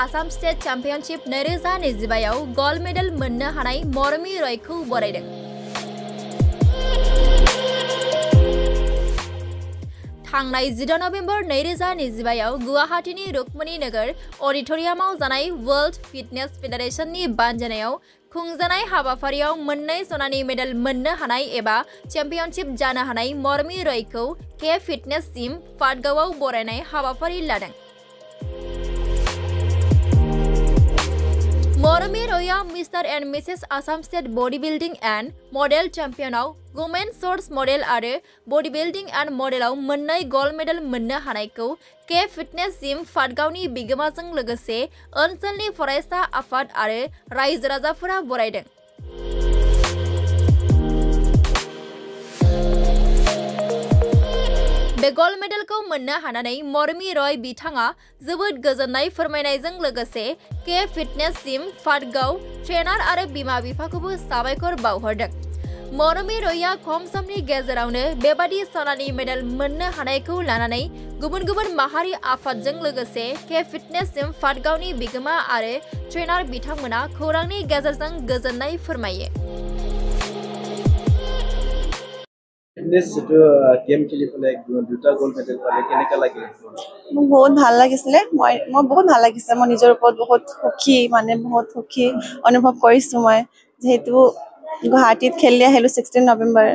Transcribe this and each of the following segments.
Assam state championship 2025 gold medal मोननो हानाय मरमी रयखौ बरायदों। थांनाय 14 नभेम्बर 2025 गुवाहाटीनि रुक्मिणी नगर अडिटोरियामाव जानाय वर्ल्ड फिटनेस फेडारेशननि बानजायनायाव खुंजानाय हाबाफारियाव मोननै सनानि मेडेल मोननो हानाय एबा चेम्पियनशिप जानो हानाय मरमी रयखौ के फिटनेस टीम पाटगावआव बरायनाय हाबाफारि लादों। मरमी रयआ Mr and Mrs Assam state body building and model चैंपियनआव वुमेन शॉर्ट्स मॉडल आरो बॉडी बिल्डिंग एंड मॉडलाव मोननै गोल्ड मेडल मोननो हानायखौ के फिटनेस टीम पाटगावनि बिगोमाजों लोगोसे ओनसोलनि फरायसा आफाद आरो रायजो राजाफोरा बरायदों। बे गोल्ड मेडलखौ मोननो हानानै मरमी रय बिथाङा जोबोद गोजोननाय फोरमायनायजों लोगोसे के फिटनेस टीम पाटगाव ट्रेनार आरो बिमा-बिफाखौबो साबायखर बावहरदों। मरमी रयआ खम समनि गेजेरावनो बेबादि सनानि मेडेल मोननो हानायखौ लानानै गुबुन गुबुन माहारि आफादजों लोगोसे के फिटनेस टीम पाटगावनि बिगोमा आरो ट्रेनार बिथांमोना खौरांनि गेजेरजों गोजोननाय फोरमायो। गेम खेली পেলাই দুটা গোল্ড মেডেল পালে কেনেকা লাগে? মোক বহুত ভাল লাগিছিলে। মই বহুত ভাল লাগিছে। মই নিজৰ ওপৰত বহুত সুখী বহুত সুখী অনুভৱ কৰিছো। মই যেহেতু গুৱাহাটীত খেলি আহিলো 16 নৱেম্বৰ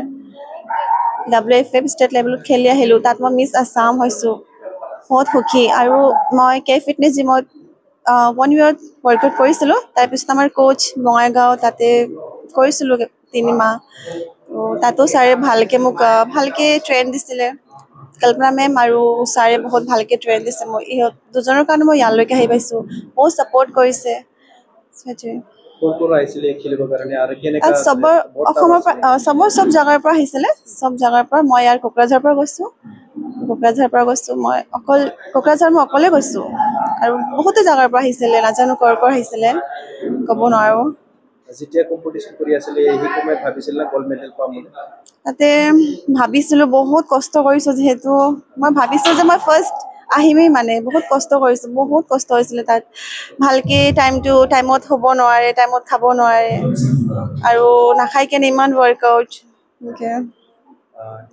WFF ষ্টেট লেভেলত খেলি আহিলো। তাত মই মিছ আসাম হৈছো। বহুত সুখী আৰু মই কে ফিটনেছ জিমত 1 ইয়াৰত ৱৰ্কআউট কৰিছিলো। তাৰপিছত আমাৰ কোচ বঙাইগাঁও তাতে কৰিছিলো 3 মাহ। তাতো ছাৰে ভালকে ট্ৰেইন দিছিলে। কল্পনা মেম আৰু ছাৰে বহুত ভালকে ট্ৰেইন দিছে। মই ইহঁত দুজনৰ কাৰণে মই ইয়ালৈকে আহি পাইছো। বহুত সাপোৰ্ট কৰিছে। সব জাগাৰ পৰা আহিছিলে। সব জাগাৰ পৰা মই ইয়াৰ কোকৰাঝাৰৰ পৰা গৈছো। মই অকলে গৈছো আৰু বহুতে জাগাৰ পৰা আহিছিলে। নাজানো কৰ আহিছিলে ক'ব নোৱাৰো। যেতিয়া কম্পিটিশন কৰি আছিল এই সময়ত ভাবিছিল না গোল্ড মেডেল পাম বুলি? তাতে ভাবিছিলো বহুত কষ্ট কৰিছো। যেহেতু মই ভাবিছো যে মই ফাৰ্ষ্ট আহিমেই বহুত কষ্ট কৰিছো। বহুত কষ্ট হৈছিলে তাত। ভালকে টাইমত হ'ব নোৱাৰে, টাইমত খাব নোৱাৰে আৰু নাখাই কেনে ইমান ৱৰ্কআউট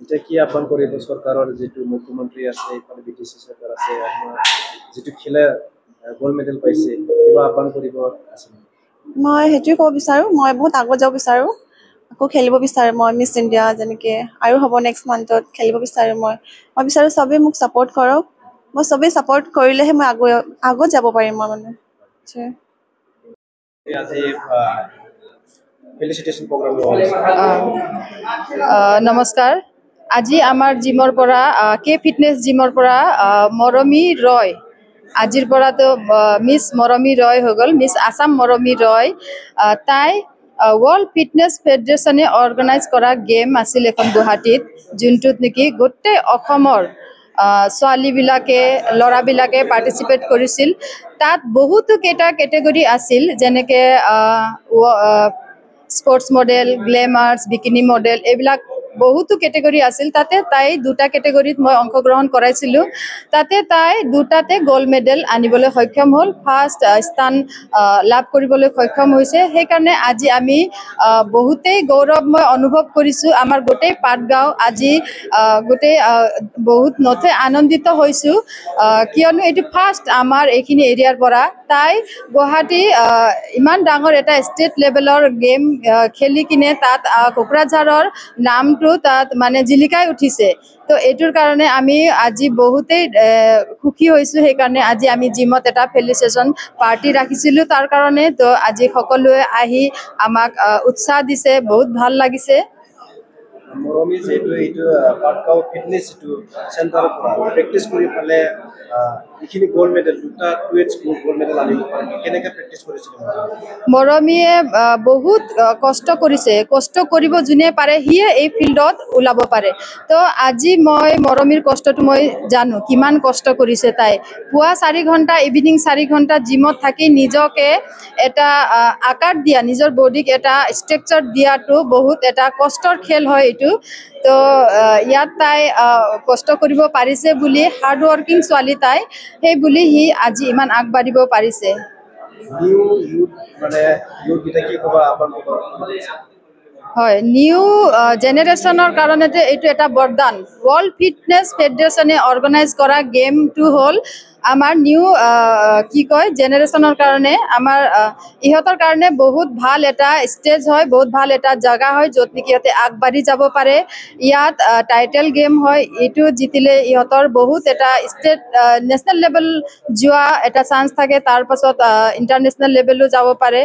এটা কি আহ্বান কৰিব চৰকাৰৰ যেটো মুখ্যমন্ত্ৰী আছে ইফালে বিটিসি চৰকাৰ আছে যেটো খেলা গোল্ড মেডেল পাইছে কিবা আহ্বান কৰিব আছে? মই হেতুই ক'ব বিচাৰো। মই বহুত আগত যাব বিচাৰো। আকৌ খেলিব বিচাৰো মই মিছ ইণ্ডিয়া যেনেকে আৰু হ'ব নেক্সট মান্থত খেলিব বিচাৰো। মই বিচাৰো সবে মোক সাপোৰ্ট কৰক। মই সবে সাপোৰ্ট কৰিলেহে মই আগত যাব পাৰিম। মই আজি ফেলিচিটেশন প্ৰগ্ৰাম নমস্কাৰ। আজি আমাৰ জিমৰ পৰা কে ফিটনেছ জিমৰ পৰা মৰমী ৰয় আজিৰ পৰাতো মিছ মৰমী ৰয় হৈ গ'ল। মিছ আসাম মৰমী ৰয় তাই वर्ल्ड फिटनेस फेडरेशने अर्गानाइज करा गेम आसिल এখন গুৱাহাটীত যোনটোত নেকি গোটেই অসমৰ ছোৱালীবিলাকে ল'ৰাবিলাকে পাৰ্টিসিপেট কৰিছিল। তাত বহুতো কেটা কেটেগৰী আছিল যেনেকে স্পোৰ্টস মডেল, গ্ল্যামাৰ্স, বিকিনি মডেল এইবিলাক বহুতো কেটেগৰী আছিল। তাতে তাই দুটা কেটেগৰীত মই অংশগ্ৰহণ কৰাইছিলো। তাতে তাই দুটাতে গোল্ড মেডেল আনিবলৈ সক্ষম হ'ল। ফাৰ্ষ্ট স্থান লাভ কৰিবলৈ সক্ষম হৈছে। সেইকাৰণে আজি আমি বহুতেই গৌৰৱময় অনুভৱ কৰিছো। আমাৰ গোটেই পাটগাঁও আজি গোটেই বহুত নথে আনন্দিত হৈছো। কিয়নো এইটো ফাৰ্ষ্ট আমাৰ এইখিনি এৰিয়াৰ পৰা তাই গুৱাহাটী ইমান ডাঙৰ এটা ষ্টেট লেভেলৰ গেম খেলি কিনে তাত কোকৰাঝাৰৰ নামটো তাত জিলিকাই উঠিছে। তো এইটোৰ কাৰণে আমি আজি বহুতেই সুখী হৈছো। সেইকাৰণে আজি আমি জিমত এটা ফেলিচিটেশন পাৰ্টি ৰাখিছিলো তাৰ কাৰণে। তো আজি সকলোৱে আহি আমাক উৎসাহ দিছে। বহুত ভাল লাগিছে। মৰমী যেটো এইটো পাটগাঁও ফিটনেস চেণ্টাৰৰ পৰা প্ৰেক্টিছ কৰি ফালে এইখিনি গোল্ড মেডেল দুটা গোল্ড মেডেল আনিব পাৰে। কেনেকৈ প্ৰেক্টিছ কৰিছিল? মৰমীয়ে বহুত কষ্ট কৰিছে। কষ্ট কৰিব যোনে পাৰে সিয়ে এই ফিল্ডত ওলাব পাৰে। তো আজি মই মৰমীৰ কষ্টটো মই জানো কিমান কষ্ট কৰিছে তাই। পুৱা 4 ঘণ্টা ইভিনিং 4 ঘণ্টা জিমত থাকি নিজকে এটা আকাৰ দিয়া নিজৰ বডিক এটা ষ্ট্ৰাকচাৰ দিয়াটো বহুত এটা কষ্টৰ খেল হয়। এইটো তো ইয়াত তাই কষ্ট কৰিব পাৰিছে বুলি হাৰ্ড ৱৰ্কিং ছোৱালী তাই সেই বুলি সি আজি ইমান আগবাঢ়িব পাৰিছে নিউ ইউথ মানে ইউথ গিটা কি কবা আপোনালোকৰ হয় নিউ জেনেৰেশ্যনৰ কাৰণে এইটো এটা বৰদান ৱৰ্ল্ড ফিটনেছ ফেডাৰেশ্যনে অৰ্গেনাইজ কৰা গেমটো হ'ল আমাৰ নিউ কি কয় জেনেৰেশ্যনৰ কাৰণে আমাৰ ইহঁতৰ কাৰণে বহুত ভাল এটা ষ্টেজ হয় বহুত ভাল এটা জাগা হয় য'ত নেকি ইহঁতে আগবাঢ়ি যাব পাৰে ইয়াত টাইটেল গেম হয় এইটো জিতিলে ইহঁতৰ বহুত এটা ষ্টেট নেশ্যনেল লেভেল যোৱা এটা চান্স থাকে তাৰ পাছত ইণ্টাৰনেশ্যনেল লেভেলো যাব পাৰে